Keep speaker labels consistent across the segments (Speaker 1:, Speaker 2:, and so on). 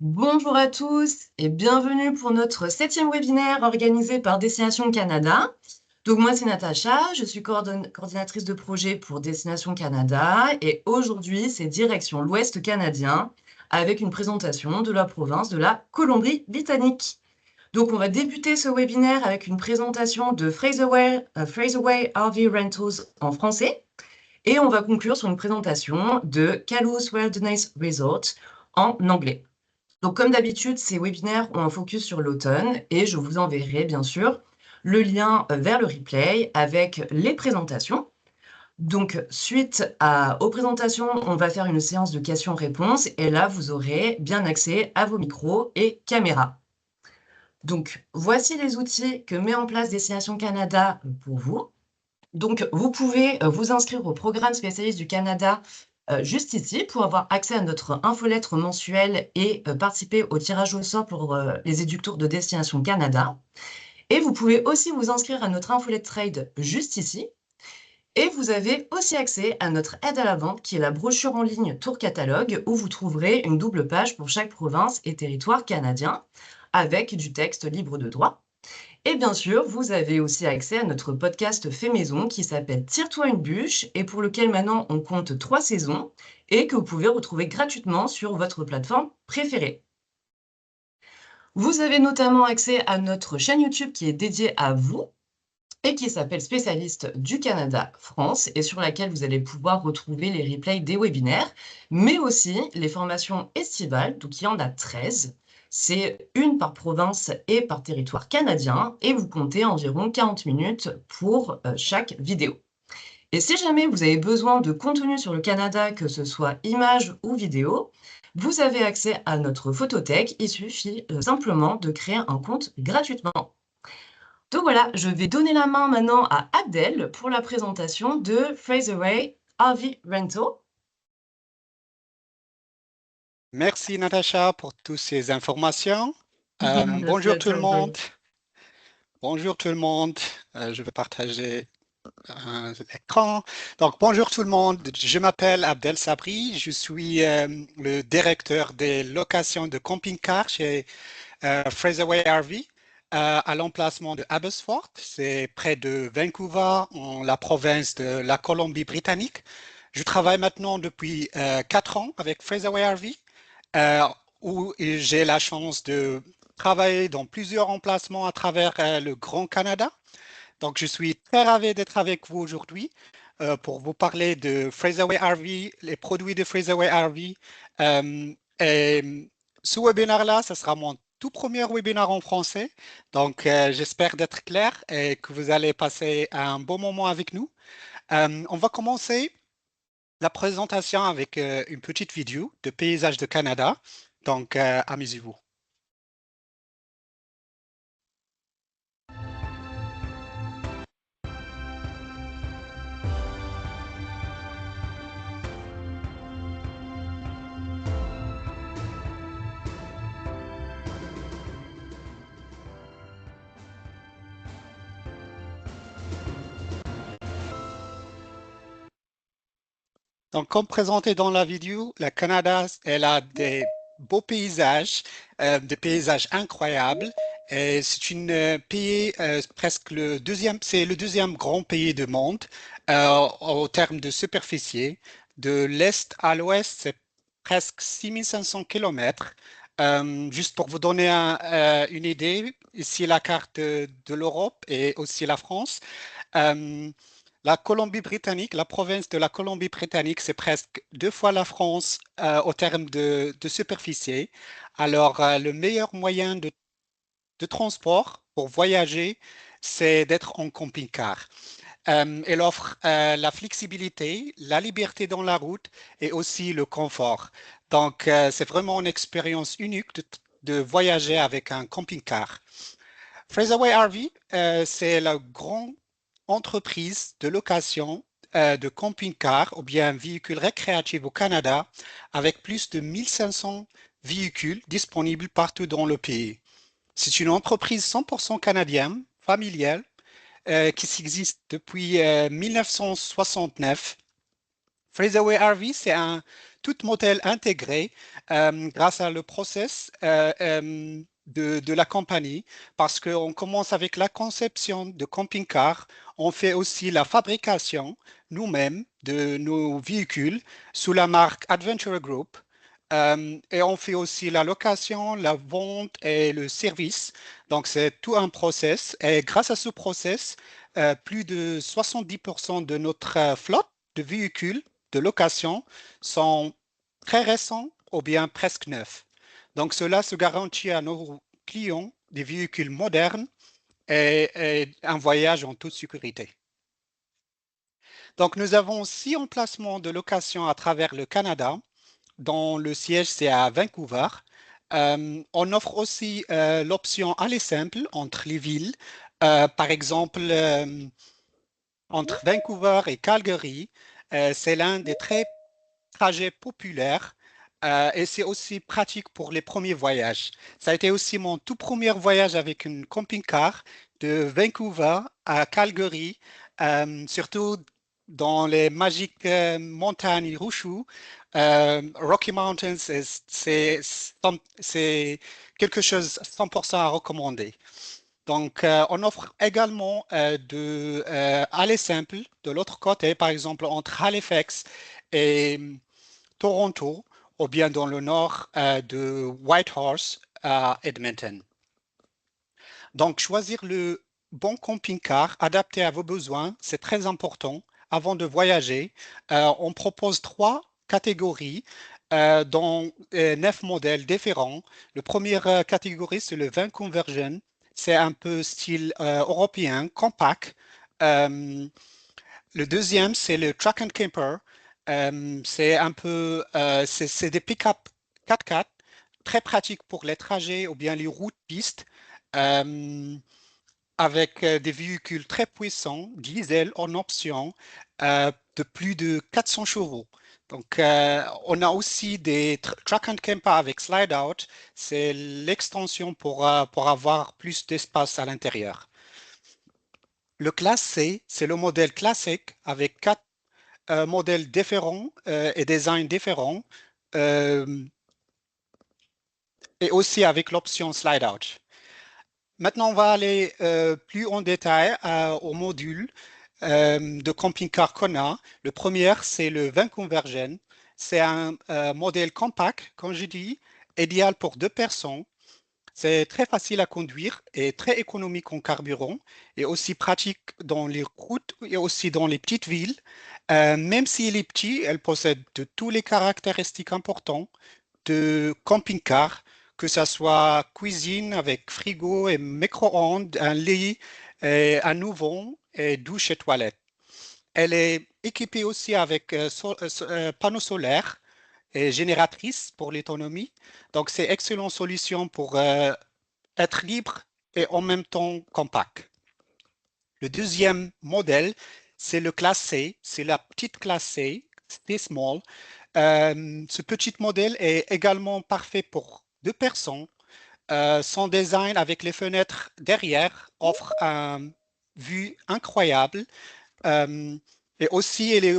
Speaker 1: Bonjour à tous et bienvenue pour notre 7e webinaire organisé par Destination Canada. Moi, c'est Natacha, je suis coordinatrice de projet pour Destination Canada et aujourd'hui, c'est direction l'Ouest canadien avec une présentation de la province de la Colombie-Britannique. On va débuter ce webinaire avec une présentation de Fraserway RV Rentals en français et on va conclure sur une présentation de Caloos Wilderness Resort en anglais. Comme d'habitude, ces webinaires ont un focus sur l'automne et je vous enverrai bien sûr le lien vers le replay avec les présentations. Suite aux présentations, on va faire une séance de questions-réponses et là, vous aurez bien accès à vos micros et caméras. Voici les outils que met en place Destination Canada pour vous. Vous pouvez vous inscrire au programme spécialiste du Canada juste ici pour avoir accès à notre infolettre mensuelle et participer au tirage au sort pour les éducteurs de Destination Canada. Et vous pouvez aussi vous inscrire à notre infolette trade juste ici. Et vous avez aussi accès à notre aide à la vente qui est la brochure en ligne Tour Catalogue où vous trouverez une double page pour chaque province et territoire canadien avec du texte libre de droit. Et bien sûr, vous avez aussi accès à notre podcast fait maison qui s'appelle Tire-toi une bûche et pour lequel maintenant on compte 3 saisons et que vous pouvez retrouver gratuitement sur votre plateforme préférée. Vous avez notamment accès à notre chaîne YouTube qui est dédiée à vous et qui s'appelle Spécialiste du Canada France et sur laquelle vous allez pouvoir retrouver les replays des webinaires, mais aussi les formations estivales, donc il y en a 13. C'est une par province et par territoire canadien et vous comptez environ 40 minutes pour chaque vidéo. Et si jamais vous avez besoin de contenu sur le Canada, que ce soit images ou vidéo, vous avez accès à notre photothèque. Il suffit simplement de créer un compte gratuitement. Voilà, je vais donner la main maintenant à Abdel pour la présentation de Fraserway RV Rental.
Speaker 2: Merci Natacha pour toutes ces informations.
Speaker 1: Merci
Speaker 2: Bonjour
Speaker 1: à
Speaker 2: tout le
Speaker 1: toi,
Speaker 2: monde.
Speaker 1: Abdel.
Speaker 2: Bonjour tout le monde. Je vais partager l'écran. Donc bonjour tout le monde. Je m'appelle Abdel Sabri. Je suis le directeur des locations de camping-car chez Fraserway RV à l'emplacement de Abbotsford. C'est près de Vancouver, en la province de la Colombie-Britannique. Je travaille maintenant depuis 4 ans avec Fraserway RV euh, où j'ai la chance de travailler dans plusieurs emplacements à travers le Grand Canada. Donc, je suis très ravi d'être avec vous aujourd'hui pour vous parler de Fraserway RV, les produits de Fraserway RV. Et ce webinaire-là, ce sera mon tout premier webinaire en français. Donc, j'espère d'être clair et que vous allez passer un bon moment avec nous. On va commencer la présentation avec une petite vidéo de paysages de Canada. Donc, amusez-vous. Donc, comme présenté dans la vidéo, le Canada, elle a des beaux paysages, des paysages incroyables. Et c'est une pays presque c'est le deuxième grand pays du monde au terme de superficie. De l'est à l'ouest, c'est presque 6500 kilomètres. Juste pour vous donner une idée, ici la carte de l'Europe et aussi la France. Euh, la Colombie-Britannique, la province de la Colombie-Britannique, c'est presque 2 fois la France au terme de superficie. Alors, le meilleur moyen de transport pour voyager, c'est d'être en camping-car. Elle offre la flexibilité, la liberté dans la route et aussi le confort. Donc, c'est vraiment une expérience unique de voyager avec un camping-car. Fraserway RV, c'est la grande entreprise de location de camping-car ou bien véhicules récréatifs au Canada avec plus de 1500 véhicules disponibles partout dans le pays. C'est une entreprise 100% canadienne, familiale, qui existe depuis 1969. Freezaway RV, c'est un tout modèle intégré grâce à le process de la compagnie parce qu'on commence avec la conception de camping-car, on fait aussi la fabrication nous-mêmes de nos véhicules sous la marque Adventure Group et on fait aussi la location, la vente et le service. Donc c'est tout un process et grâce à ce process, plus de 70% de notre flotte de véhicules de location sont très récents ou bien presque neufs. Donc cela se garantit à nos clients des véhicules modernes et un voyage en toute sécurité. Donc nous avons 6 emplacements de location à travers le Canada, dont le siège c'est à Vancouver. On offre aussi l'option aller simple entre les villes. Par exemple, entre Vancouver et Calgary, c'est l'un des très trajets populaires et c'est aussi pratique pour les premiers voyages. Ça a été aussi mon tout premier voyage avec une camping-car de Vancouver à Calgary, surtout dans les magiques montagnes Rouchou. Rocky Mountains, c'est quelque chose 100% à recommander. Donc, on offre également aller simple de l'autre côté, par exemple entre Halifax et Toronto, ou bien dans le nord de Whitehorse à Edmonton. Donc, choisir le bon camping-car adapté à vos besoins, c'est très important. Avant de voyager, on propose 3 catégories dont 9 modèles différents. La première catégorie, c'est le van conversion. C'est un peu style européen, compact. Euh, le deuxième, c'est le truck and camper. C'est un peu, c'est des pick-up 4x4 très pratiques pour les trajets ou bien les routes pistes. Euh, avec des véhicules très puissants, diesel en option, de plus de 400 chevaux. Donc, on a aussi des truck and camper avec slide out. C'est l'extension pour avoir plus d'espace à l'intérieur. Le classe C, c'est le modèle classique avec 4 modèles différents et designs différents euh, et aussi avec l'option slide out. Maintenant, on va aller plus en détail au module de camping-car qu'on a. Le premier, c'est le Van Convergen. C'est un modèle compact, comme je dis, idéal pour 2 personnes. C'est très facile à conduire et très économique en carburant et aussi pratique dans les routes et aussi dans les petites villes. Même s'il est petit, elle possède de tous les caractéristiques importants de camping-car, que ce soit cuisine avec frigo et micro-ondes, un lit, et un oven et douche et toilette. Elle est équipée aussi avec panneaux solaires et génératrice pour l'autonomie. Donc, c'est excellente solution pour être libre et en même temps compact. Le deuxième modèle, c'est le classe C, c'est la petite classe C, c'est small. Ce petit modèle est également parfait pour 2 personnes. Son design avec les fenêtres derrière offre une vue incroyable. Euh, et aussi, elle est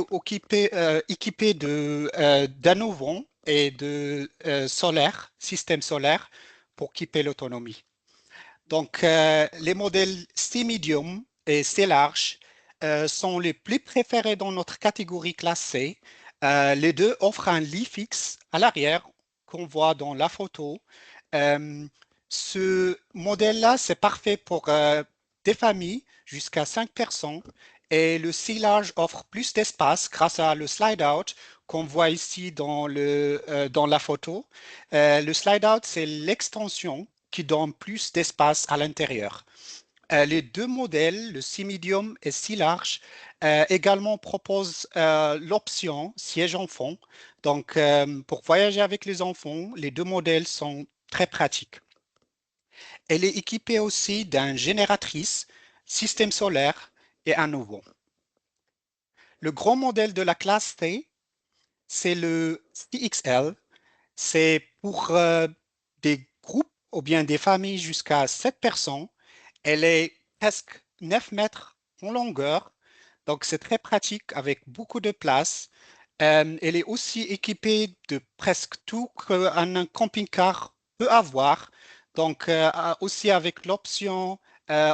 Speaker 2: équipée d'un auvent et de solaire, système solaire pour équiper l'autonomie. Donc, les modèles C-Medium et C-Large sont les plus préférés dans notre catégorie classée. Les deux offrent un lit fixe à l'arrière qu'on voit dans la photo. Euh, Ce modèle-là, c'est parfait pour des familles jusqu'à 5 personnes. Et le C-Large offre plus d'espace grâce à le slide-out qu'on voit ici dans la photo. Le slide-out, c'est l'extension qui donne plus d'espace à l'intérieur. Les 2 modèles, le C-Medium et C-Large, également proposent l'option siège enfant. Donc, pour voyager avec les enfants, les 2 modèles sont très pratiques. Elle est équipée aussi d'un génératrice, système solaire et un ouvent. Le grand modèle de la classe T, c'est le CXL. C'est pour des groupes ou bien des familles jusqu'à 7 personnes. Elle est presque 9 mètres en longueur, donc c'est très pratique avec beaucoup de place. Elle est aussi équipée de presque tout qu'un camping-car peut avoir. Donc, aussi avec l'option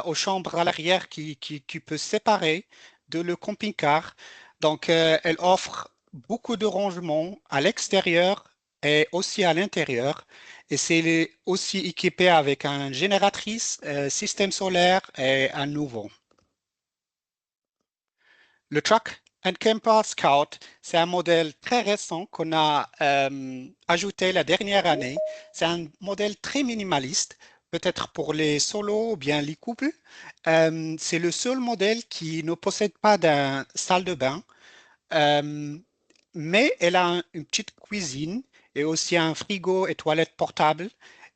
Speaker 2: aux chambres à l'arrière qui peut séparer de le camping-car. Donc, elle offre beaucoup de rangements à l'extérieur et aussi à l'intérieur. Et c'est aussi équipé avec un génératrice, système solaire et un nouveau. Le Truck and Camper Scout, c'est un modèle très récent qu'on a ajouté la dernière année. C'est un modèle très minimaliste, peut-être pour les solos ou bien les couples. C'est le seul modèle qui ne possède pas d'un salle de bain, euh, mais elle a une petite cuisine et aussi un frigo et toilette portable.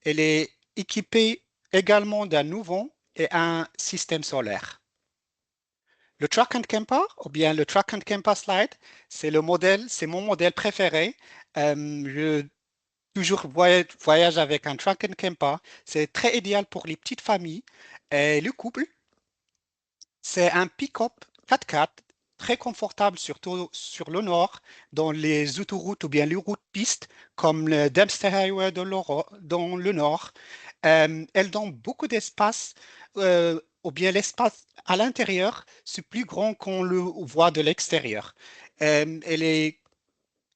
Speaker 2: Elle est équipée également d'un nouveau et un système solaire. Le Truck and Camper ou bien le Truck and Camper Slide, c'est mon modèle préféré. Je toujours voyage avec un Truck and Camper. C'est très idéal pour les petites familles et le couple. C'est un pick-up 4x4 très confortable, surtout sur le nord, dans les autoroutes ou bien les routes pistes comme le Dempster Highway dans le nord. Elle donne beaucoup d'espace, ou bien l'espace à l'intérieur, c'est plus grand qu'on le voit de l'extérieur. Elle est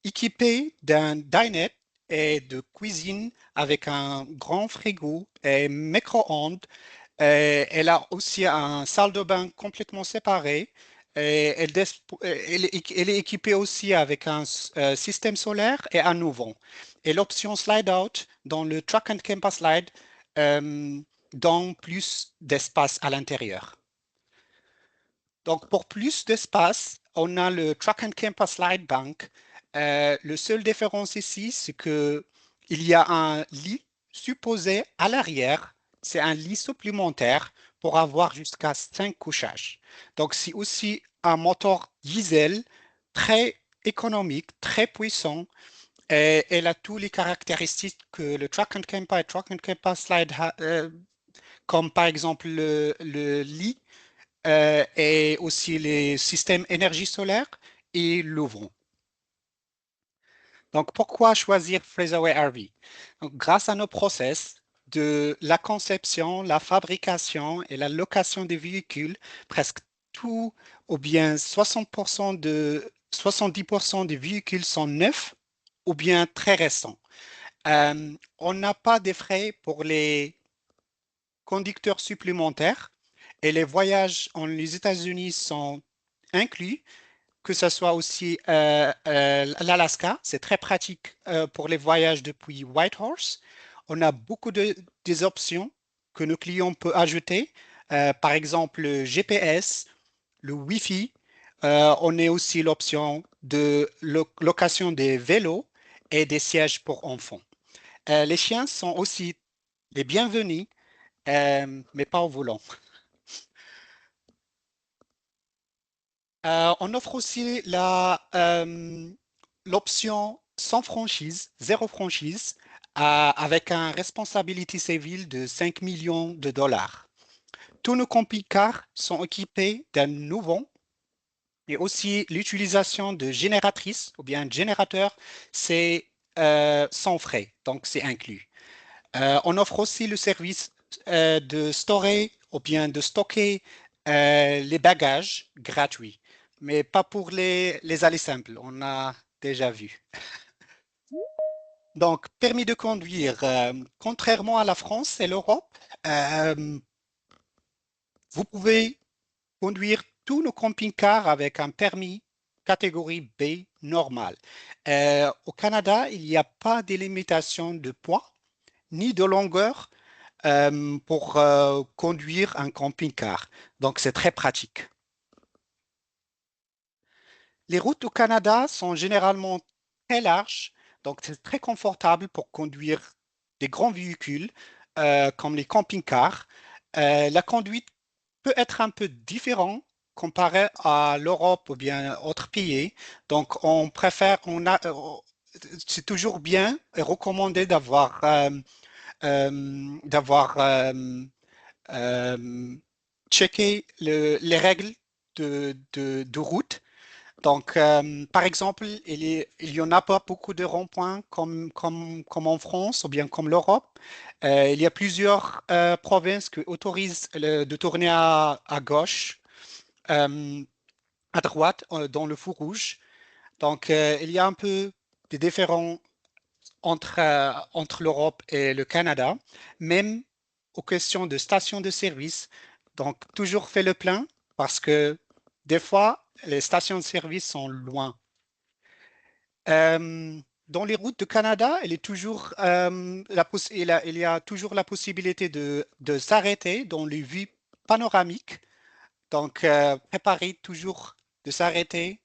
Speaker 2: équipée d'un dinette et de cuisine avec un grand frigo et micro-ondes. Elle a aussi un salle de bain complètement séparé. Et elle est équipée aussi avec un système solaire et un nouveau. Et l'option slide out dans le Truck and Camper Slide euh, donne plus d'espace à l'intérieur. Donc, pour plus d'espace, on a le Truck and Camper Slide Bank. Le seul différence ici, c'est que il y a un lit supposé à l'arrière. C'est un lit supplémentaire pour avoir jusqu'à 5 couchages. Donc, c'est aussi un moteur diesel très économique, très puissant. Et elle a toutes les caractéristiques que le Truck and Camper et Truck and Camper Slide comme par exemple le lit et aussi les systèmes énergie solaire et le vent. Donc, pourquoi choisir Fraserway RV? Donc, grâce à nos process de la conception, la fabrication et la location des véhicules, presque tout ou bien 70% des véhicules sont neufs ou bien très récents. On n'a pas de frais pour les conducteurs supplémentaires et les voyages en les États-Unis sont inclus, que ce soit aussi l'Alaska. C'est très pratique pour les voyages depuis Whitehorse. On a beaucoup des options que nos clients peuvent ajouter. Par exemple, le GPS, le Wi-Fi. On a aussi l'option de location des vélos et des sièges pour enfants. Les chiens sont aussi les bienvenus, mais pas au volant. On offre aussi l'option sans franchise, zéro franchise, avec un responsabilité civile de 5 millions de dollars. Tous nos camping-cars sont équipés d'un nouveau et aussi l'utilisation de génératrices ou bien générateurs, c'est sans frais, donc c'est inclus. On offre aussi le service de storer ou bien de stocker les bagages gratuits, mais pas pour les allées simples. On a déjà vu. Donc, permis de conduire, contrairement à la France et l'Europe, euh, vous pouvez conduire tous nos camping-cars avec un permis catégorie B normal. Au Canada, il n'y a pas de limitation de poids ni de longueur pour conduire un camping-car. Donc, c'est très pratique. Les routes au Canada sont généralement très larges, donc c'est très confortable pour conduire des grands véhicules comme les camping-cars. La conduite peut être un peu différente comparé à l'Europe ou bien autres pays. Donc, on préfère, c'est toujours bien et recommandé d'avoir euh, checker les règles de route Donc, par exemple, il y en a pas beaucoup de ronds-points comme en France ou bien comme l'Europe. Il y a plusieurs provinces qui autorisent de tourner à gauche, euh, à droite, dans le feu rouge. Donc, il y a un peu des différences entre l'Europe et le Canada, même aux questions de stations de service. Donc, toujours fait le plein parce que des fois, les stations de service sont loin. Euh, dans les routes du Canada, il est toujours, il y a toujours la possibilité de s'arrêter dans les vues panoramiques. Donc, préparez toujours de s'arrêter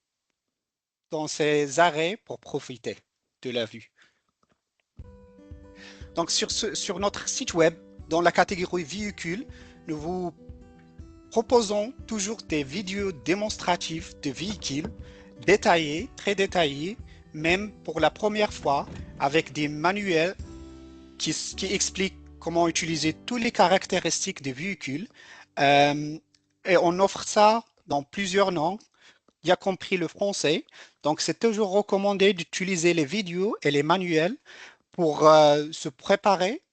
Speaker 2: dans ces arrêts pour profiter de la vue. Donc, sur notre site web, dans la catégorie véhicules, nous vous proposons toujours des vidéos démonstratives de véhicules détaillées, très détaillées, même pour la première fois, avec des manuels qui expliquent comment utiliser toutes les caractéristiques des véhicules. Euh, et on offre ça dans plusieurs langues, y compris le français. Donc, c'est toujours recommandé d'utiliser les vidéos et les manuels pour se préparer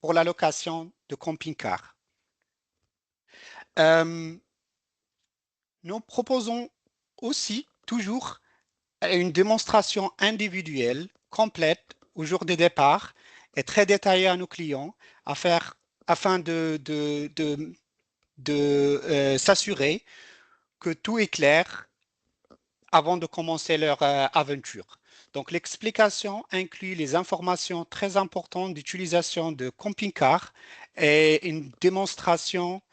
Speaker 2: pour la location de camping-car. Euh, Nous proposons aussi toujours une démonstration individuelle complète au jour des départs et très détaillée à nos clients afin de s'assurer que tout est clair avant de commencer leur aventure. Donc, l'explication inclut les informations très importantes d'utilisation de camping-car et une démonstration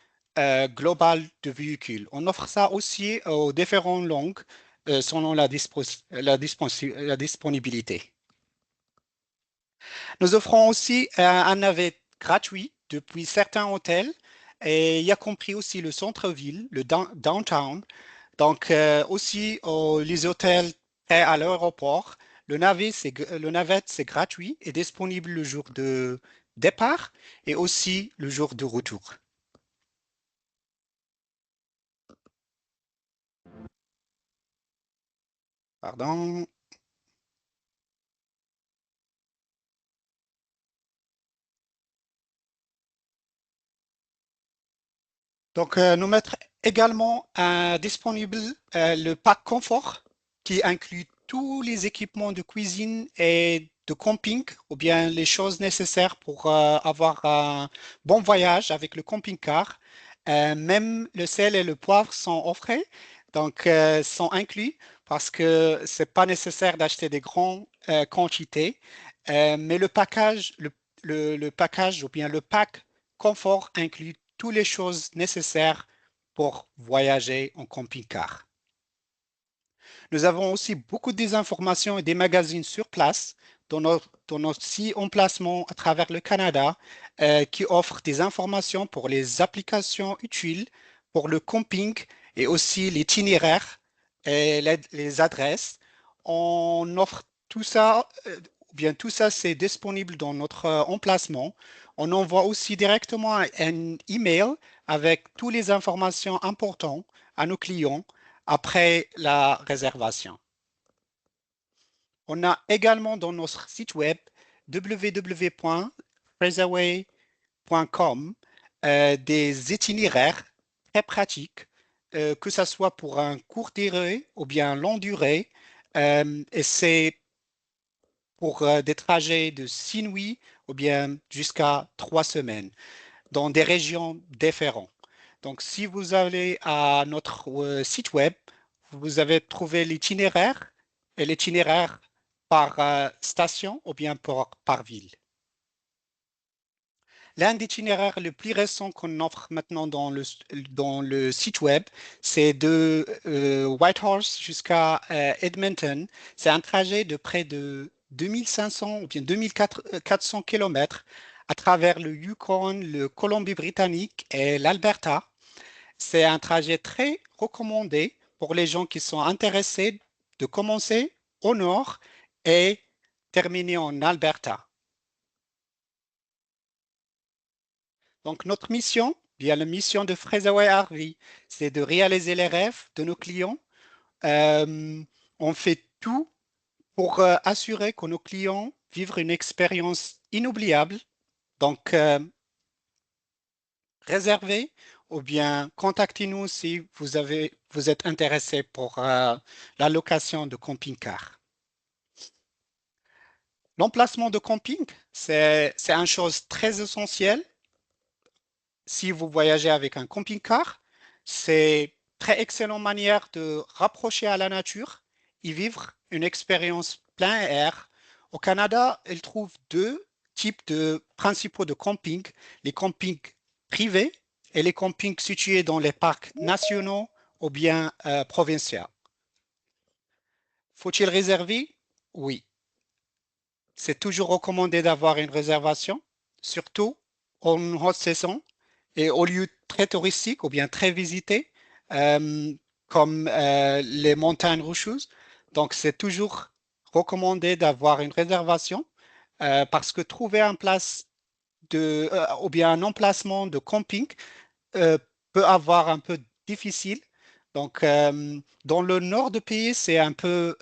Speaker 2: globale de véhicules. On offre ça aussi aux différentes langues selon la disponibilité. Nous offrons aussi un navette gratuit depuis certains hôtels et y a compris aussi le centre-ville, le downtown. Donc, aussi, les hôtels près à l'aéroport, le navette, c'est gratuit et disponible le jour de départ et aussi le jour de retour. Pardon. Donc, nous mettre également disponible le pack confort qui inclut tous les équipements de cuisine et de camping ou bien les choses nécessaires pour avoir un bon voyage avec le camping-car. Même le sel et le poivre sont offerts, donc sont inclus parce que c'est pas nécessaire d'acheter des grandes quantités. Mais le package ou bien le pack confort inclut toutes les choses nécessaires pour voyager en camping-car. Nous avons aussi beaucoup d'informations et des magazines sur place dans nos 6 emplacements à travers le Canada qui offrent des informations pour les applications utiles pour le camping et aussi l'itinéraire et les adresses. On offre tout ça, ou bien tout ça, c'est disponible dans notre emplacement. On envoie aussi directement un email avec toutes les informations importantes à nos clients après la réservation. On a également dans notre site web www.fraserway.com des itinéraires très pratiques, que ce soit pour un court durée ou bien long durée. Et c'est pour des trajets de 6 nuits ou bien jusqu'à 3 semaines dans des régions différentes. Donc, si vous allez à notre site web, vous avez trouvé l'itinéraire et l'itinéraire par station ou bien par ville. L'un des itinéraires les plus récents qu'on offre maintenant dans le site web, c'est de Whitehorse jusqu'à Edmonton. C'est un trajet de près de 2500 ou bien 2400 km à travers le Yukon, le Colombie-Britannique et l'Alberta. C'est un trajet très recommandé pour les gens qui sont intéressés de commencer au nord et terminer en Alberta. Donc, notre mission, bien la mission de Fraserway RV, c'est de réaliser les rêves de nos clients Euh, on fait tout pour assurer que nos clients vivent une expérience inoubliable. Donc, réservez ou bien contactez-nous si vous êtes intéressé pour la location de camping-car. L'emplacement de camping, c'est une chose très essentielle. Si vous voyagez avec un camping-car, c'est une très excellente manière de rapprocher à la nature et vivre une expérience plein air. Au Canada, il trouve deux types de principaux de camping, les campings privés et les campings situés dans les parcs nationaux ou bien provinciaux. Faut-il réserver? Oui. C'est toujours recommandé d'avoir une réservation, surtout en haute saison et aux lieux très touristiques ou bien très visités, euh, comme les montagnes rocheuses. Donc, c'est toujours recommandé d'avoir une réservation parce que trouver un place ou bien un emplacement de camping euh, peut avoir un peu difficile. Donc, dans le nord du pays, c'est un peu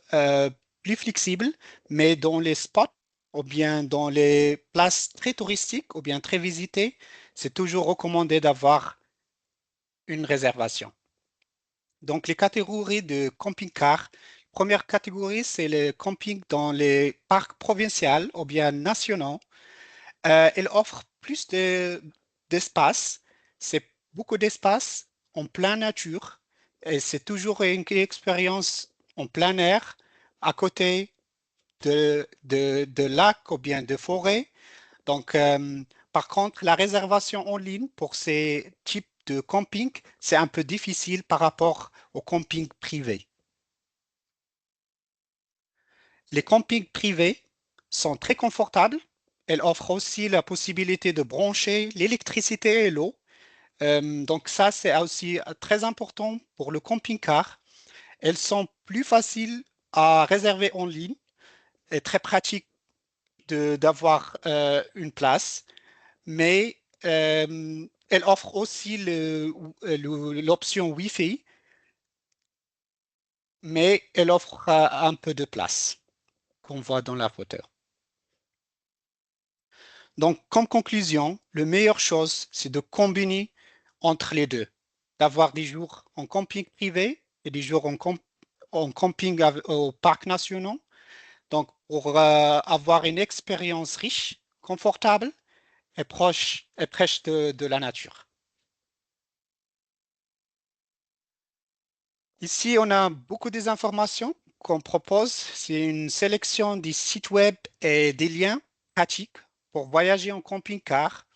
Speaker 2: plus flexible, mais dans les spots ou bien dans les places très touristiques ou bien très visitées, c'est toujours recommandé d'avoir une réservation. Donc, les catégories de camping-car, première catégorie, c'est le camping dans les parcs provinciaux ou bien nationaux. Elle offre plus d'espace. C'est beaucoup d'espace en pleine nature et c'est toujours une expérience en plein air à côté de lacs ou bien de forêts. Donc, par contre, la réservation en ligne pour ces types de camping, c'est un peu difficile par rapport au camping privé. Les campings privés sont très confortables. Elles offrent aussi la possibilité de brancher l'électricité et l'eau. Donc ça, c'est aussi très important pour le camping-car. Elles sont plus faciles à réserver en ligne et très pratiques d'avoir une place, mais elles offrent aussi l'option Wi-Fi, mais elles offrent un peu de place qu'on voit dans la photo. Donc, comme conclusion, la meilleure chose, c'est de combiner entre les deux, d'avoir des jours en camping privé et des jours en camping au parc national. Donc, pour avoir une expérience riche, confortable et proche de la nature. Ici, on a beaucoup des informations qu'on propose. C'est une sélection des sites web et des liens pratiques pour voyager en camping-car.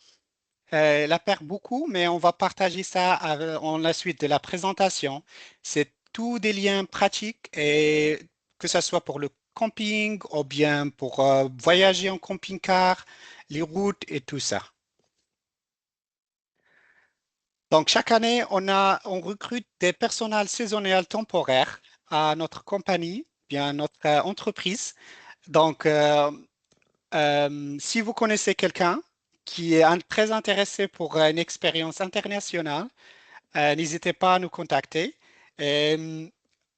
Speaker 2: Elle perd beaucoup, mais on va partager ça en la suite de la présentation. C'est tous des liens pratiques et que ce soit pour le camping ou bien pour voyager en camping-car, les routes et tout ça. Donc chaque année, on recrute des personnels saisonniers temporaires à notre compagnie, bien à notre entreprise. Donc si vous connaissez quelqu'un qui est très intéressé pour une expérience internationale, n'hésitez pas à nous contacter. Euh,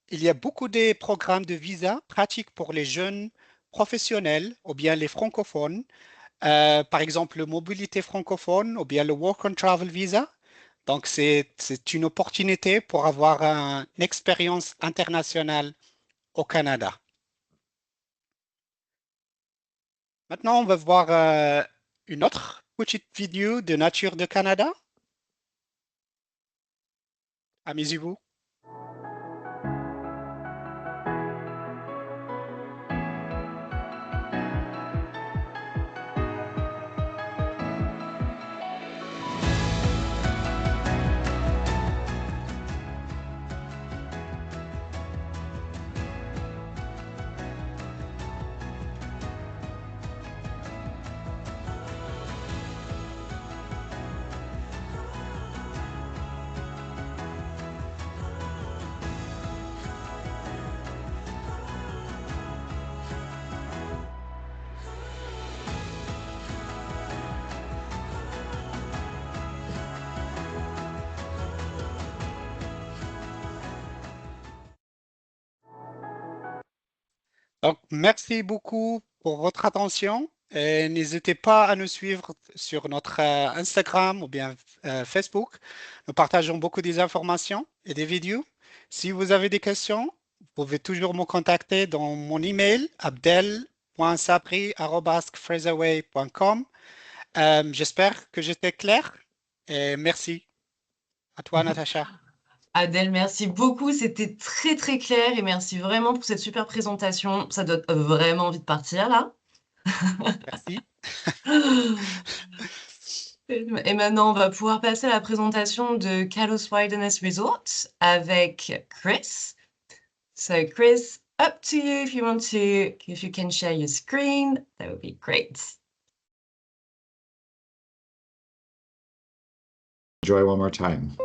Speaker 2: il y a beaucoup de programmes de visa pratiques pour les jeunes professionnels ou bien les francophones. Par exemple, le mobilité francophone ou bien le Work and Travel Visa. Donc, c'est une opportunité pour avoir une expérience internationale au Canada. Maintenant, on va voir une autre petite vidéo de Nature de Canada. Amusez-vous. Donc, merci beaucoup pour votre attention et n'hésitez pas à nous suivre sur notre Instagram ou bien Facebook. Nous partageons beaucoup des informations et des vidéos. Si vous avez des questions, vous pouvez toujours me contacter dans mon email abdel.sabri@fraserway.com. J'espère que j'étais clair et merci à toi, Natacha.
Speaker 1: Adèle, merci beaucoup. C'était très très clair et merci vraiment pour cette super présentation. Ça donne vraiment envie de partir là.
Speaker 2: Merci.
Speaker 1: Et maintenant, on va pouvoir passer à la présentation de Kalos Wilderness Resort avec Chris. So Chris, up to you if you want to, if you can share your screen, that would be great.
Speaker 3: Enjoy one more time.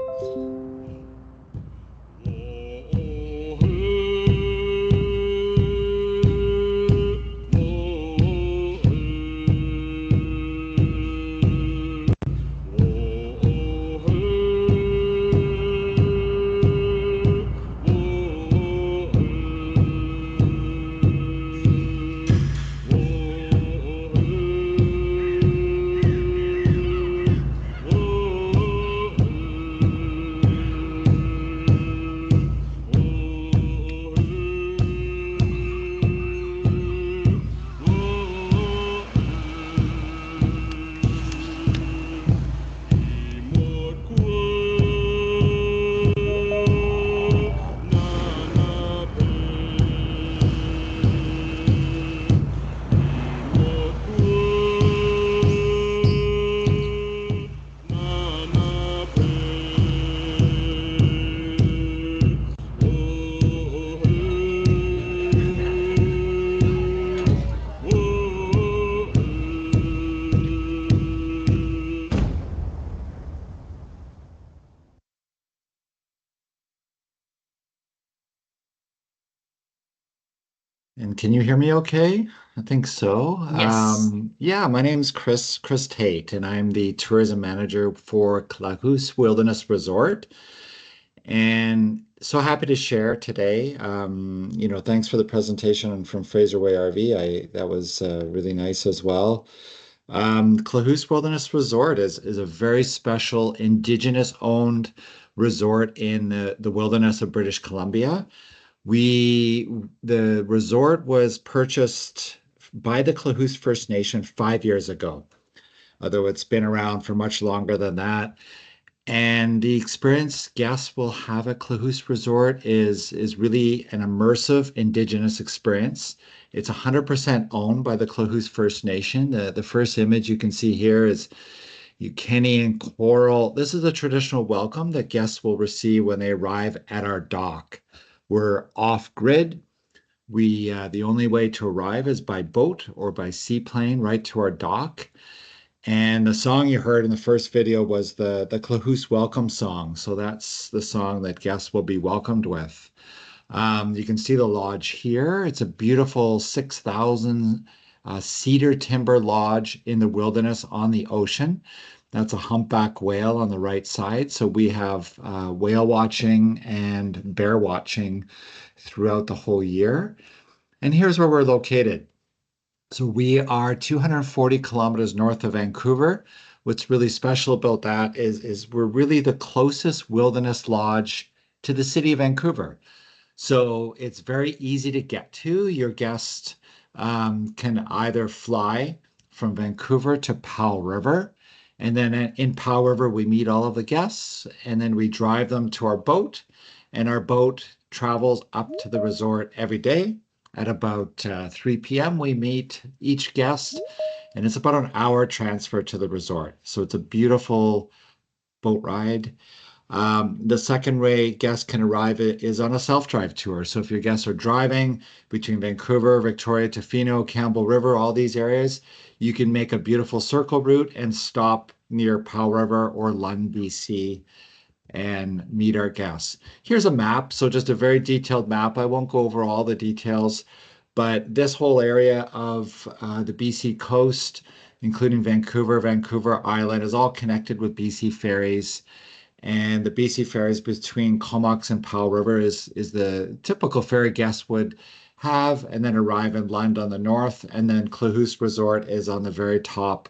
Speaker 3: And can you hear me okay? I think so.
Speaker 1: Yes.
Speaker 3: Yeah, my name's Chris Tate, and I'm the tourism manager for Clacus Wilderness Resort. And so happy to share today. Thanks for the presentation from Fraser Way RV. That was really nice as well. Clacus Wilderness Resort is a very special Indigenous owned resort in the wilderness of British Columbia. The resort was purchased by the Clahous First Nation 5 years ago, although it's been around for much longer than that. And the experience guests will have at Clahous Resort is really an immersive Indigenous experience. It's 100% owned by the Clahous First Nation. The first image you can see here is Ukeni Coral. This is a traditional welcome that guests will receive when they arrive at our dock. We're off grid. The only way to arrive is by boat or by seaplane right to our dock. And the song you heard in the first video was the Clahous Welcome Song. So that's the song that guests will be welcomed with. You can see the lodge here. It's a beautiful 6,000 cedar timber lodge in the wilderness on the ocean. That's a humpback whale on the right side. So we have whale watching and bear watching throughout the whole year. And here's where we're located. So we are 240 kilometers north of Vancouver. What's really special about that is we're really the closest wilderness lodge to the city of Vancouver. So it's very easy to get to. Your guest can either fly from Vancouver to Powell River, and then in Powell River, we meet all of the guests, and then we drive them to our boat, and our boat travels up to the resort every day. At about 3 p.m., we meet each guest, and it's about an hour transfer to the resort. So it's a beautiful boat ride. The second way guests can arrive is on a self-drive tour. So if your guests are driving between Vancouver, Victoria, Tofino, Campbell River, all these areas, you can make a beautiful circle route and stop near Powell River or Lund, BC, and meet our guests. Here's a map. So just a very detailed map. I won't go over all the details, but this whole area of the BC coast, including Vancouver Island, is all connected with BC ferries. And the BC ferries between Comox and Powell River is the typical ferry guest would have, and then arrive in Lund on the north, and then Clujus Resort is on the very top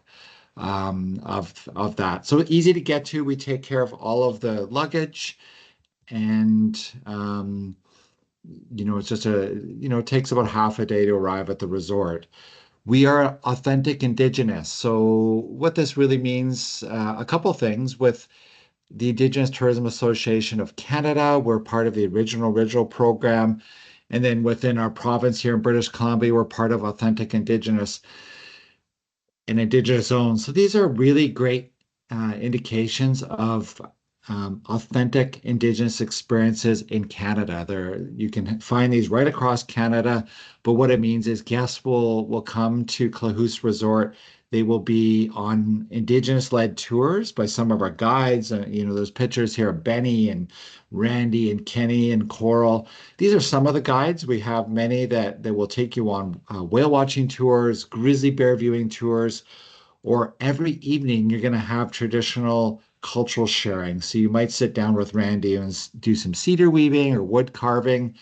Speaker 3: of that. So easy to get to. We take care of all of the luggage, and it's just it takes about half a day to arrive at the resort. We are authentic Indigenous. So what this really means, a couple things with the Indigenous Tourism Association of Canada. We're part of the original program. And then within our province here in British Columbia, we're part of Authentic Indigenous and Indigenous Zones. So these are really great indications of authentic Indigenous experiences in Canada. You can find these right across Canada, but what it means is guests will come to Clujus Resort. They will be on Indigenous-led tours by some of our guides. There's pictures here of Benny and Randy and Kenny and Coral. These are some of the guides. We have many that will take you on whale watching tours, grizzly bear viewing tours, or every evening you're going to have traditional cultural sharing. So you might sit down with Randy and do some cedar weaving or wood carving.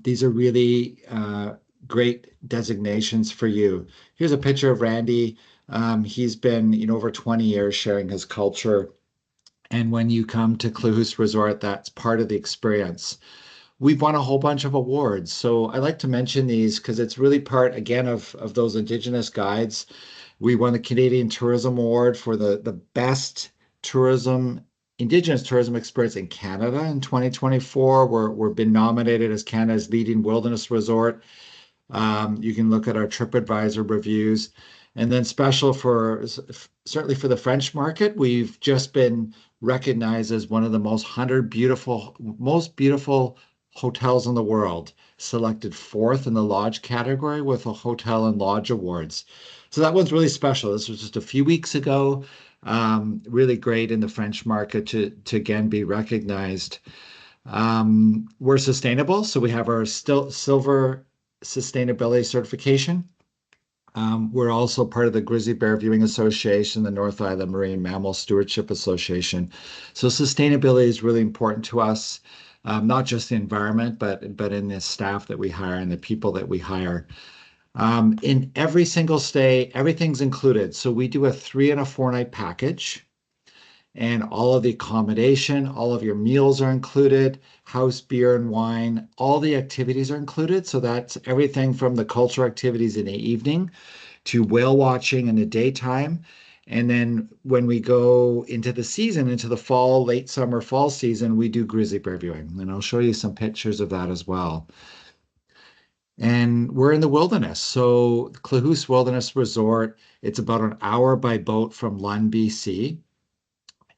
Speaker 3: These are really great designations for you. Here's a picture of Randy. He's been over 20 years sharing his culture. And when you come to Clujus Resort, that's part of the experience. We've won a whole bunch of awards. So I like to mention these because it's really part, again, of those Indigenous guides. We won the Canadian Tourism Award for the best Indigenous tourism experience in Canada in 2024. We've been nominated as Canada's leading wilderness resort. You can look at our TripAdvisor reviews. And then special certainly for the French market, we've just been recognized as one of the most beautiful hotels in the world, selected 4th in the lodge category with the Hotel and Lodge Awards. So that one's really special. This was just a few weeks ago. Really great in the French market to again be recognized. We're sustainable, so we have our silver sustainability certification. We're also part of the Grizzly Bear Viewing Association, the North Island Marine Mammal Stewardship Association. So sustainability is really important to us, not just the environment, but in the staff that we hire and the people that we hire. In every single stay, everything's included. So we do a 3 and a 4 night package, and all of the accommodation, all of your meals are included, house beer and wine, all the activities are included. So that's everything from the cultural activities in the evening to whale watching in the daytime. And then when we go into the season, into the fall, late summer, fall season, we do grizzly bear viewing. And I'll show you some pictures of that as well. And we're in the wilderness. So Clujus Wilderness Resort, it's about an hour by boat from Lund, BC.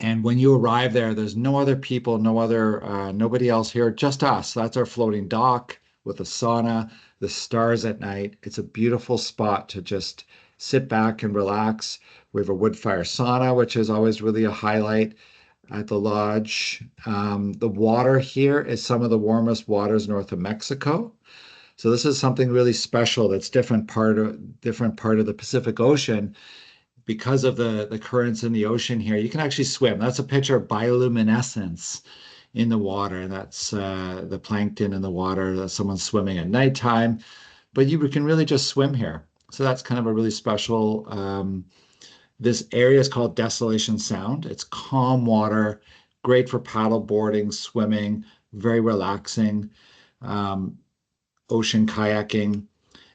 Speaker 3: And when you arrive there, there's no other people, nobody else here, just us. That's our floating dock with a sauna, the stars at night. It's a beautiful spot to just sit back and relax. We have a wood fire sauna, which is always really a highlight at the lodge. The water here is some of the warmest waters north of Mexico. So this is something really special that's different part of the Pacific Ocean. Because of the currents in the ocean here, you can actually swim. That's a picture of bioluminescence in the water. That's the plankton in the water. That's someone swimming at nighttime. But you can really just swim here. So that's kind of a really special. This area is called Desolation Sound. It's calm water, great for paddle boarding, swimming, very relaxing. Ocean kayaking.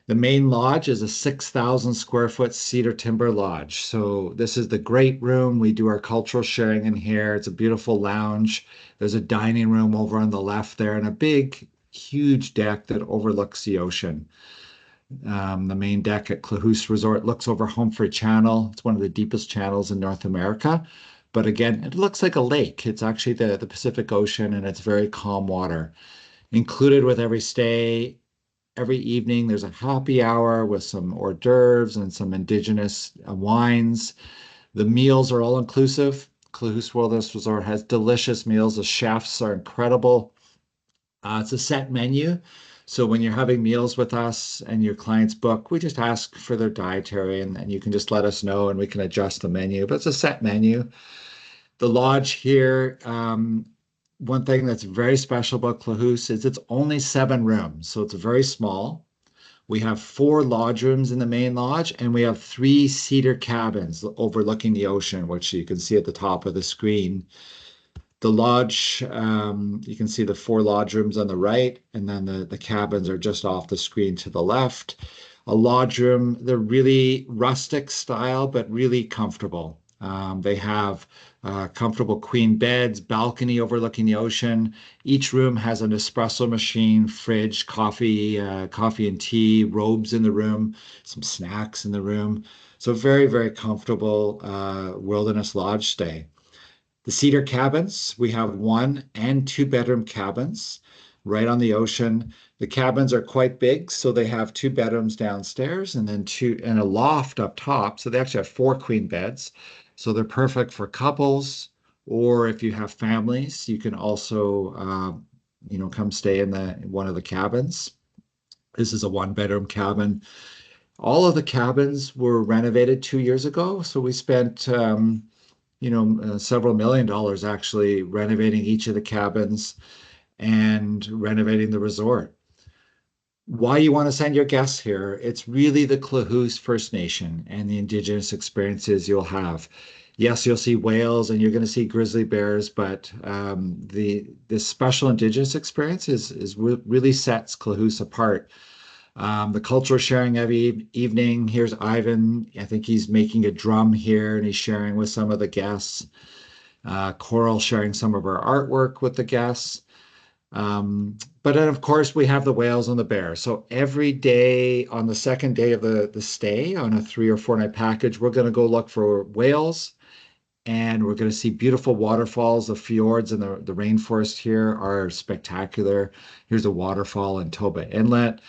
Speaker 3: The main lodge is a 6,000 square foot cedar timber lodge. So this is the great room. We do our cultural sharing in here. It's a beautiful lounge. There's a dining room over on the left there and a big, huge deck that overlooks the ocean. The main deck at Clujus Resort looks over Humphrey Channel. It's one of the deepest channels in North America. But again, it looks like a lake. It's actually the Pacific Ocean, and it's very calm water. Included with every stay, every evening, there's a happy hour with some hors d'oeuvres and some Indigenous wines. The meals are all inclusive. Clujus Wilderness Resort has delicious meals. The chefs are incredible. It's a set menu. So when you're having meals with us and your clients book, we just ask for their dietary, and you can just let us know and we can adjust the menu. But it's a set menu. The lodge here, one thing that's very special about Clahoose is it's only 7 rooms, so it's very small. We have 4 lodge rooms in the main lodge, and we have 3 cedar cabins overlooking the ocean, which you can see at the top of the screen. The lodge, you can see the 4 lodge rooms on the right, and then the cabins are just off the screen to the left. A lodge room, they're really rustic style, but really comfortable. They have comfortable queen beds, balcony overlooking the ocean. Each room has an espresso machine, fridge, coffee and tea, robes in the room, some snacks in the room. So very, very comfortable wilderness lodge stay. The cedar cabins, we have 1 and 2 bedroom cabins right on the ocean. The cabins are quite big, so they have 2 bedrooms downstairs and then two and a loft up top. So they actually have 4 queen beds. So they're perfect for couples, or if you have families, you can also, come stay in one of the cabins. This is a 1 bedroom cabin. All of the cabins were renovated 2 years ago, so we spent several $1 million actually renovating each of the cabins and renovating the resort. Why you want to send your guests here? It's really the Clahoose First Nation and the Indigenous experiences you'll have. Yes, you'll see whales and you're going to see grizzly bears, but this special Indigenous experience really sets Clahoose apart. The cultural sharing every evening. Here's Ivan. I think he's making a drum here and he's sharing with some of the guests. Coral sharing some of our artwork with the guests. But then, of course, we have the whales and the bears. So every day on the second day of the stay on a 3 or 4 night package, we're going to go look for whales and we're going to see beautiful waterfalls. The fjords and the rainforest here are spectacular. Here's a waterfall in Toba Inlet.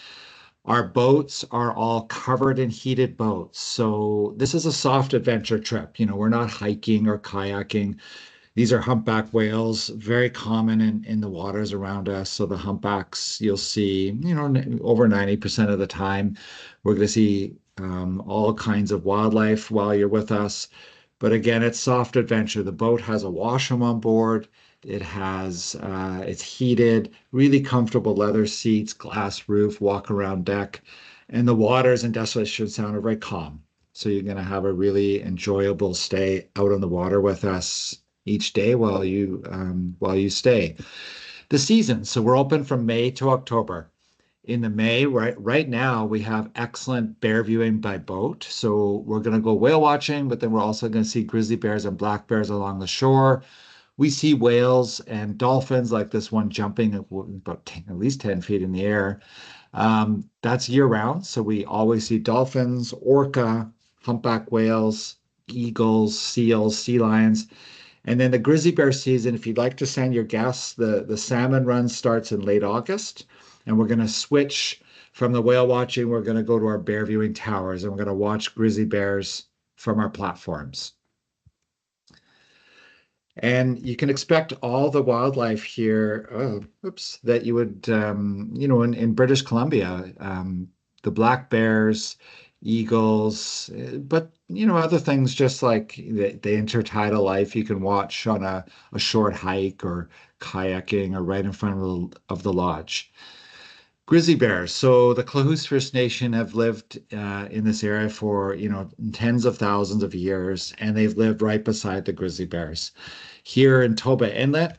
Speaker 3: Our boats are all covered in heated boats. So this is a soft adventure trip. We're not hiking or kayaking. These are humpback whales, very common in the waters around us. So the humpbacks you'll see, over 90% of the time. We're going to see all kinds of wildlife while you're with us. But again, it's soft adventure. The boat has a washroom on board. It's heated, really comfortable leather seats, glass roof, walk around deck, and the waters in Desolation Sound are very calm. So you're going to have a really enjoyable stay out on the water with us each day while you stay. The season, so we're open from May to October. In the May, right now, we have excellent bear viewing by boat. So we're going to go whale watching, but then we're also going to see grizzly bears and black bears along the shore. We see whales and dolphins like this one jumping about at least 10 feet in the air. That's year round. So we always see dolphins, orca, humpback whales, eagles, seals, sea lions. And then the grizzly bear season, if you'd like to send your guests, the salmon run starts in late August. And we're going to switch from the whale watching. We're going to go to our bear viewing towers and we're going to watch grizzly bears from our platforms. And you can expect all the wildlife here, that you would, in British Columbia, the black bears, eagles, but, other things just like the intertidal life you can watch on a short hike or kayaking or right in front of the lodge. Grizzly bears. So the Clahoose First Nation have lived in this area for, tens of thousands of years, and they've lived right beside the grizzly bears. Here in Toba Inlet,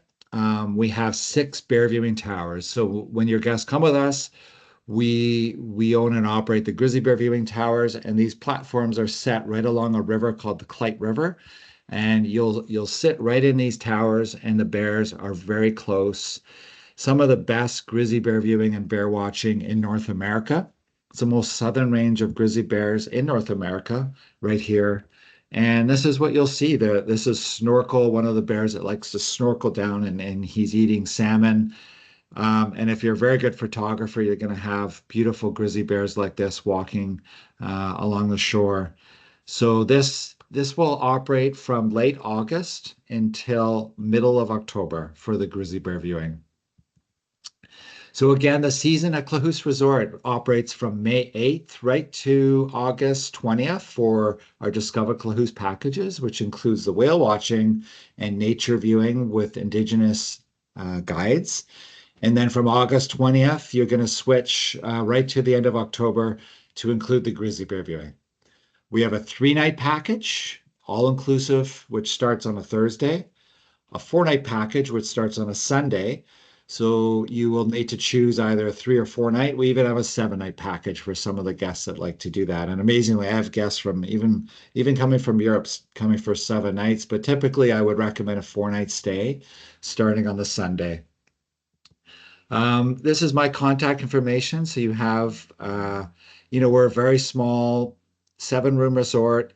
Speaker 3: we have 6 bear viewing towers. So when your guests come with us, we own and operate the grizzly bear viewing towers, and these platforms are set right along a river called the Clyde River. And you'll sit right in these towers, and the bears are very close. Some of the best grizzly bear viewing and bear watching in North America. It's the most southern range of grizzly bears in North America, right here. And this is what you'll see. This is Snorkel, one of the bears that likes to snorkel down, and he's eating salmon. And if you're a very good photographer, you're going to have beautiful grizzly bears like this walking along the shore. So this will operate from late August until middle of October for the grizzly bear viewing. So again, the season at Clahoose Resort operates from May 8th right to August 20th for our Discover Clahoose packages, which includes the whale watching and nature viewing with Indigenous guides. And then from August 20th, you're going to switch right to the end of October to include the grizzly bear viewing. We have a 3-night package, all inclusive, which starts on a Thursday, a 4-night package, which starts on a Sunday. So you will need to choose either a 3 or 4-night. We even have a 7-night package for some of the guests that like to do that. And amazingly, I have guests from even coming from Europe coming for 7 nights, but typically I would recommend a 4-night stay starting on the Sunday. This is my contact information. So you have, we're a very small 7-room resort,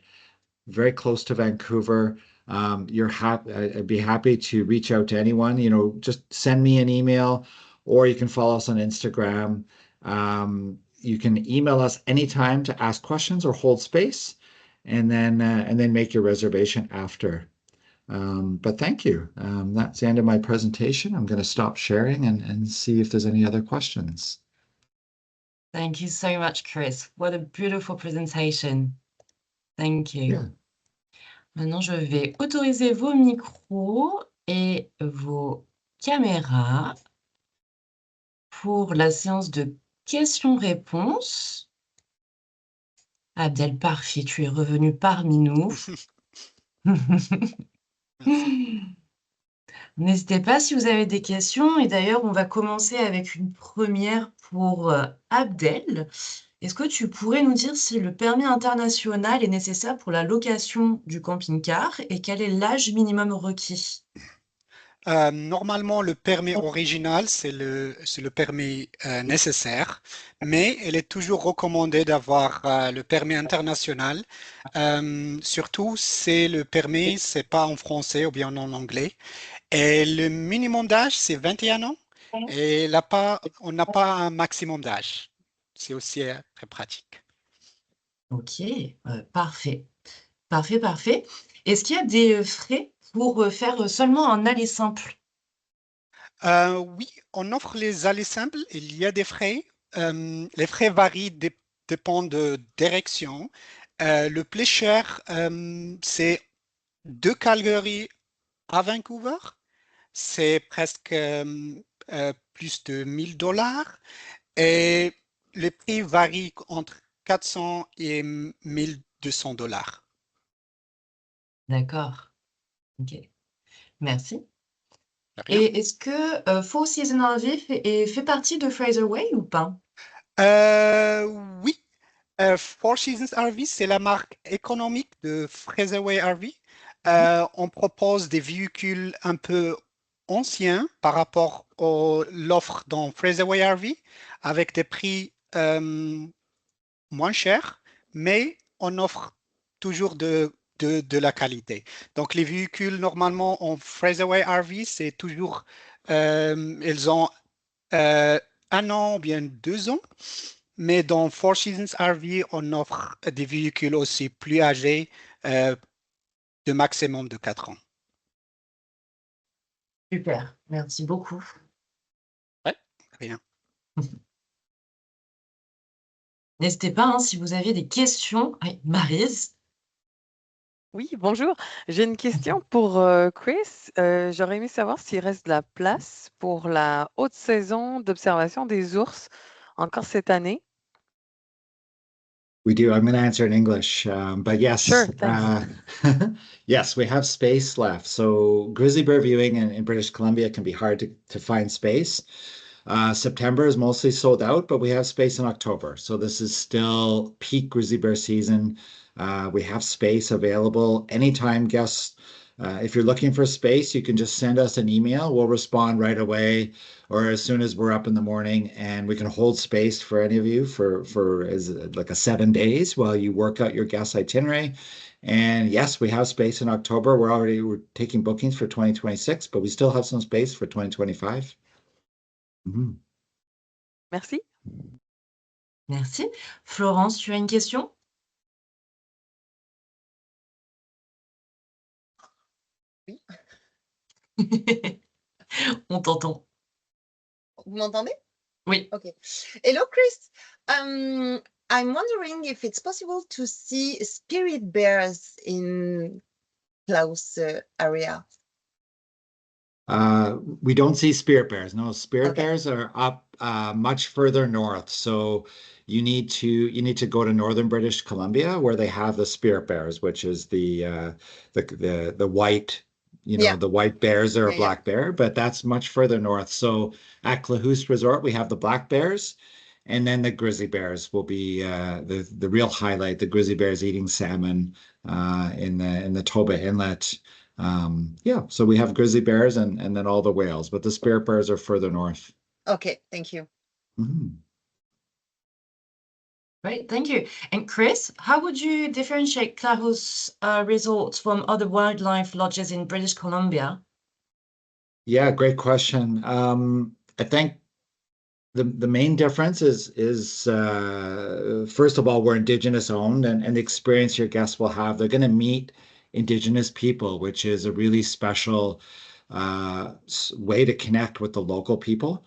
Speaker 3: very close to Vancouver. I'd be happy to reach out to anyone. Just send me an email, or you can follow us on Instagram. You can email us anytime to ask questions or hold space, and then make your reservation after. But thank you. That's the end of my presentation. I'm going to stop sharing and see if there's any other questions.
Speaker 1: Thank you so much, Chris. What a beautiful presentation. Thank you.
Speaker 3: Yeah.
Speaker 1: Maintenant, je vais autoriser vos micros et vos caméras pour la séance de questions-réponses. Abdel, parfait, tu es revenu parmi nous. N'hésitez pas si vous avez des questions. Et d'ailleurs, on va commencer avec une première pour Abdel. Est-ce que tu pourrais nous dire si le permis international est nécessaire pour la location du camping-car et quel est l'âge minimum requis?
Speaker 2: Normalement, le permis original, c'est le permis nécessaire, mais il est toujours recommandé d'avoir le permis international. Surtout, c'est le permis, c'est pas en français ou bien en anglais. Et le minimum d'âge, c'est 21 ans. Et là, on n'a pas un maximum d'âge. C'est aussi très pratique.
Speaker 1: Ok, parfait. Parfait, parfait. Est-ce qu'il y a des frais pour faire seulement un aller simple?
Speaker 2: Oui, on offre les allées simples. Il y a des frais. Les frais varient, dépendent de direction. Le plus cher, c'est de Calgary à Vancouver. C'est presque plus de 1000 $. Et les prix varient entre 400 et 1200 $.
Speaker 1: D'accord. Ok. Merci.
Speaker 2: Rien.
Speaker 1: Et est-ce que Four Seasons RV fait partie de Fraser Way ou pas?
Speaker 2: Oui, Four Seasons RV, c'est la marque économique de Fraserway RV. On propose des véhicules un peu anciens par rapport à l'offre dans Fraserway RV avec des prix moins chers, mais on offre toujours de la qualité. Donc, les véhicules, normalement, en Fraserway RV, c'est toujours, ils ont 1 an ou bien 2 ans. Mais dans Four Seasons RV, on offre des véhicules aussi plus âgés, de maximum de 4 ans.
Speaker 1: Super, merci beaucoup.
Speaker 2: Ouais, rien.
Speaker 1: N'hésitez pas, hein, si vous avez des questions. Oui, Maryse.
Speaker 4: Oui, bonjour. J'ai une question pour Chris. J'aurais aimé savoir s'il reste de la place pour la haute saison d'observation des ours encore cette année.
Speaker 3: We do. I'm going to answer in English, but yes,
Speaker 4: Sure, thanks.
Speaker 3: yes, we have space left. So grizzly bear viewing in British Columbia can be hard to find space. September is mostly sold out, but we have space in October. So this is still peak grizzly bear season. We have space available anytime guests. If you're looking for space, you can just send us an email. We'll respond right away or as soon as we're up in the morning, and we can hold space for any of you for as like a 7 days while you work out your guest itinerary. And yes, we have space in October. We're taking bookings for 2026, but we still have some space for 2025.
Speaker 4: Merci.
Speaker 1: Merci. Florence, tu as une question?
Speaker 5: Oui.
Speaker 1: On t'entend.
Speaker 5: Vous m'entendez?
Speaker 1: Oui.
Speaker 5: Okay. Hello, Chris. I'm wondering if it's possible to see spirit bears in Klaus area.
Speaker 3: We don't see spirit bears. No, spirit
Speaker 5: Okay.
Speaker 3: bears are up much further north. So you need to go to northern British Columbia where they have the spirit bears, which is the white,
Speaker 5: Yeah.
Speaker 3: the white bears or a
Speaker 5: Yeah, yeah.
Speaker 3: black bear, but that's much further north. So at Klahoose Resort, we have the black bears, and then the grizzly bears will be the real highlight. The grizzly bears eating salmon in the Toba Inlet. Yeah, so we have grizzly bears and then all the whales, but the spirit bears are further north.
Speaker 5: Okay, thank you.
Speaker 3: Mhm.
Speaker 1: Great, thank you. And Chris, how would you differentiate Klahoose Resort from other wildlife lodges in British Columbia?
Speaker 3: Yeah, great question. I think the main difference is first of all, we're Indigenous owned, and the experience your guests will have, they're going to meet Indigenous people, which is a really special way to connect with the local people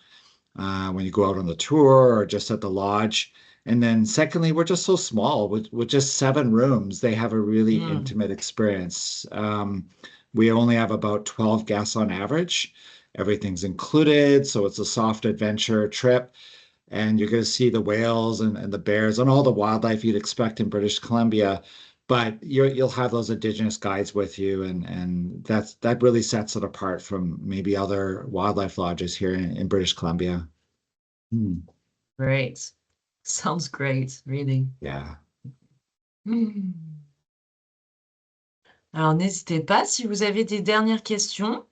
Speaker 3: when you go out on the tour or just at the lodge. And then secondly, we're just so small with just 7 rooms. They have a really intimate experience. We only have about 12 guests on average. Everything's included, so it's a soft adventure trip. And you're going to see the whales and the bears and all the wildlife you'd expect in British Columbia. But you'll have those Indigenous guides with you, and that really sets it apart from maybe other wildlife lodges here in British Columbia. Hmm.
Speaker 1: Great. Sounds great, really.
Speaker 3: Yeah.
Speaker 1: Alors, n'hésitez pas si vous avez des dernières questions.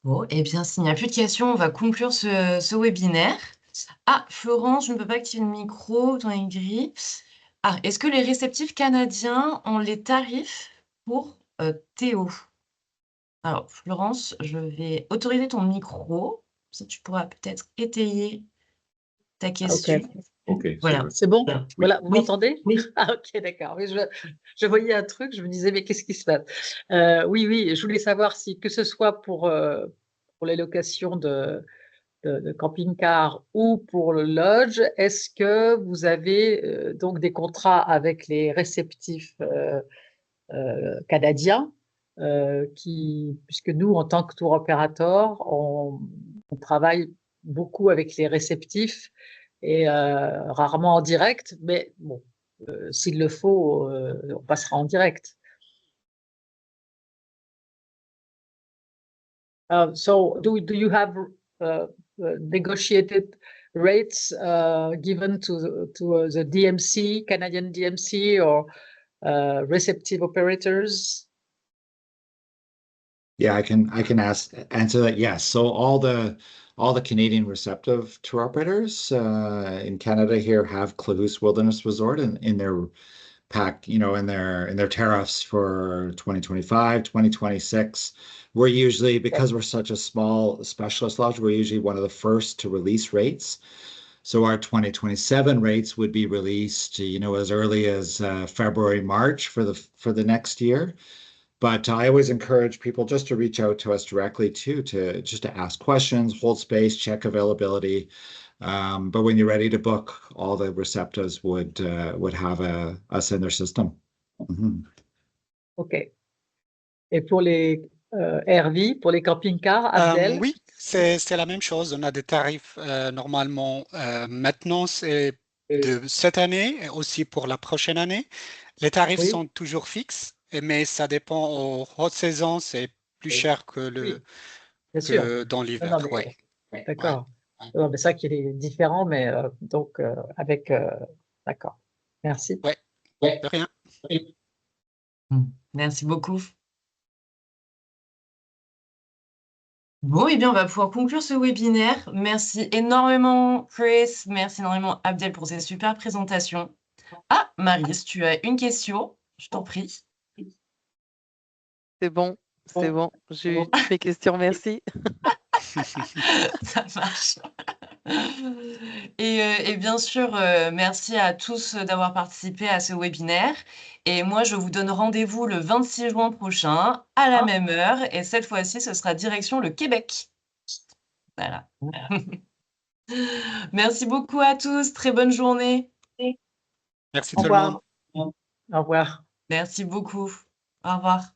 Speaker 1: Bon, eh bien, s'il n'y a plus de questions, on va conclure ce webinaire. Ah, Florence, je ne peux pas activer le micro, ton est gris. Ah, est-ce que les réceptifs canadiens ont les tarifs pour Théo? Alors, Florence, je vais autoriser ton micro. Ça, tu pourras peut-être étayer ta question.
Speaker 6: Ok,
Speaker 1: Voilà.
Speaker 6: c'est bon.
Speaker 1: Voilà.
Speaker 6: Voilà, vous
Speaker 1: Oui.
Speaker 6: m'entendez?
Speaker 1: Oui.
Speaker 6: Ah, ok, d'accord. Oui, je voyais un truc, je me disais, mais qu'est-ce qui se passe? Oui, je voulais savoir si, que ce soit pour les locations de camping-car ou pour le lodge, est-ce que vous avez donc des contrats avec les réceptifs canadiens puisque nous, en tant que tour opérateur, on travaille beaucoup avec les réceptifs et rarement en direct, mais bon, s'il le faut, on passera en direct. So do you have negotiated rates given to the DMC, Canadian DMC, or receptive operators?
Speaker 3: Yeah, I can answer that. Yes. So all the Canadian receptive tour operators in Canada here have Klahoose Wilderness Resort in their pack, in their tariffs for 2025, 2026. We're usually, because we're such a small specialist lodge, we're usually one of the first to release rates. So our 2027 rates would be released, as early as February, March for the next year. But I always encourage people just to reach out to us directly too, to ask questions, hold space, check availability. But when you're ready to book, all the receptives would have us in their system. Mhm.
Speaker 6: OK. Et pour les RV, pour les camping-cars, Abdel?
Speaker 2: Oui, c'est la même chose. On a des tarifs normalement. Maintenant, c'est de cette année et aussi pour la prochaine année. Les tarifs
Speaker 6: Oui.
Speaker 2: sont toujours fixes, mais ça dépend aux hautes saisons, c'est plus cher que
Speaker 6: Oui, bien sûr.
Speaker 2: dans
Speaker 6: Non,
Speaker 2: l'hiver.
Speaker 6: mais,
Speaker 2: Ouais.
Speaker 6: d'accord. Non, mais ça qui est différent, mais donc avec. D'accord. Merci.
Speaker 2: Ouais, de rien.
Speaker 1: Merci beaucoup. Bon, eh bien, on va pouvoir conclure ce webinaire. Merci énormément, Chris. Merci énormément, Abdel, pour ces super présentations. Ah, Maryse, tu as une question, je t'en prie.
Speaker 4: C'est bon, j'ai eu toutes mes questions, merci.
Speaker 1: Ça marche. Et bien sûr, merci à tous d'avoir participé à ce webinaire. Et moi, je vous donne rendez-vous le 26 juin prochain à la même heure. Et cette fois-ci, ce sera direction le Québec. Voilà. Merci beaucoup à tous. Très bonne journée.
Speaker 2: Merci
Speaker 6: Au
Speaker 2: tout le monde.
Speaker 6: revoir. Au revoir.
Speaker 1: Merci beaucoup. Au revoir.